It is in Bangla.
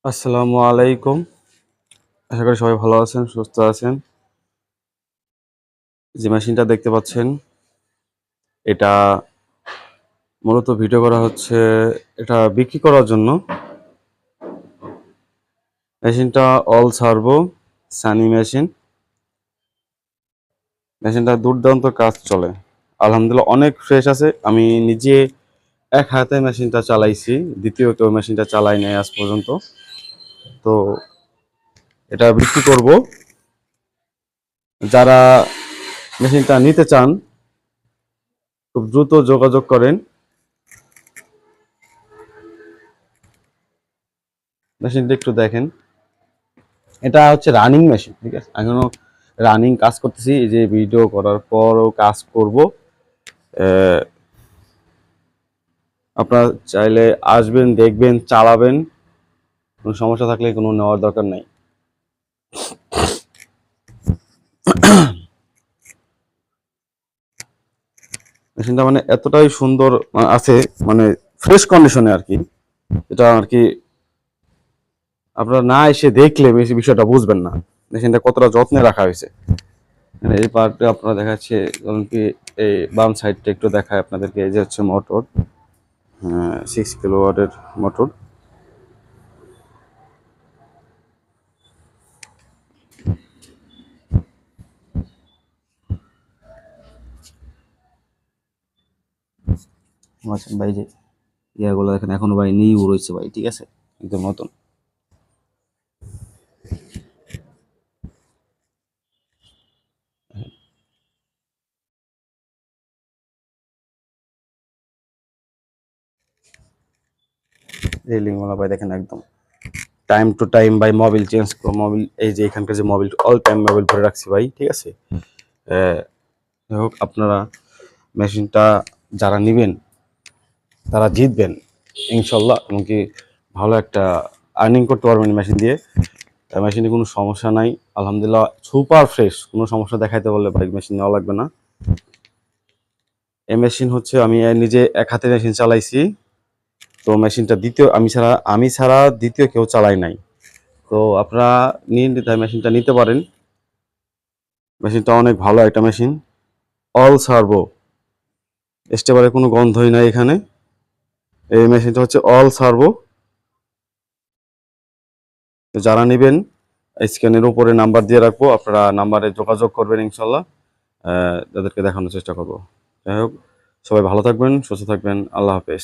আসসালামু আলাইকুম। আশা করি সবাই ভালো আছেন, সুস্থ আছেন। যে মেশিনটা দেখতে পাচ্ছেন, এটা মূলত ভিডিও করা হচ্ছে, এটা বিক্রি করার জন্য। মেশিনটা অল সার্ভো সানি মেশিন। মেশিনটা দুর্দান্ত কাজ চলে। আলহামদুলিল্লাহ অনেক ফ্রেশ আছে। আমি নিজে এক হাতে মেশিনটা চালাইছি। দ্বিতীয় কেউ মেশিনটা চালাই নাই আজ পর্যন্ত। তো এটা বিক্রি করব। যারা মেশিনটা নিতে চান, খুব দ্রুত যোগাযোগ করেন। মেশিনটা একটু দেখেন। এটা হচ্ছে রানিং মেশিন, ঠিক আছে? এখনো রানিং কাজ করতেছি। এই যে ভিডিও করার পরও কাজ করব। আপনারা চাইলে আসবেন, দেখবেন, চালাবেন। কোনো সমস্যা থাকলে কোনো নেওয়ার দরকার নাই। মেশিনটা মানে এতটাই সুন্দর আছে, মানে ফ্রেশ কন্ডিশনে আর কি। এটা আর কি আপনারা না এসে দেখলে বেশি বিষয়টা বুঝবেন না মেশিনটা কতটা যত্নে রাখা হয়েছে। মানে এই পার্টটা আপনারা দেখাচ্ছে, ধরুন কি এই বাম সাইডটা একটু দেখায় আপনাদেরকে। এই যে হচ্ছে মোটর, 6 কিলোওয়াটের মোটর। আচ্ছা ভাই, যে ইয়াগুলো দেখেন এখনো ভাই নিউ রয়েছে ভাই, ঠিক আছে? একদম নতুন। রেলিংওয়ালা ভাই দেখেন একদম টাইম টু টাইম ভাই মোবিল চেঞ্জ করো। মোবিল এই যে এখানকার যে মোবিল, অল টাইম মোবিল ভরে রাখছি ভাই, ঠিক আছে? যাই হোক, আপনারা মেশিনটা যারা নেবেন তারা জিতবেন ইনশাল্লাহ। এমনকি ভালো একটা আর্নিং করতে পারবেন মেশিন দিয়ে। মেশিনে কোনো সমস্যা নাই, আলহামদুলিল্লাহ সুপার ফ্রেশ। কোনো সমস্যা দেখাইতে বললে বাইক মেশিন নেওয়া লাগবে না। এই মেশিন হচ্ছে আমি নিজে এক হাতে মেশিন চালাইছি। তো মেশিনটা দ্বিতীয় আমি ছাড়া দ্বিতীয় কেউ চালাই নাই। তো আপনারা নিয়ে নিতে মেশিনটা নিতে পারেন। মেশিনটা অনেক ভালো একটা মেশিন, অল সার্ভো। স্টেবারের কোনো গন্ধই নাই এখানে। এই মেশিনটা হচ্ছে অল সার্ভো। যারা নেবেন স্ক্যানের উপরে নাম্বার দিয়ে রাখবো, আপনারা নাম্বারে যোগাযোগ করবেন ইনশাল্লাহ। তাদেরকে দেখানোর চেষ্টা করব। যাই হোক, সবাই ভালো থাকবেন, সুস্থ থাকবেন। আল্লাহ হাফেজ।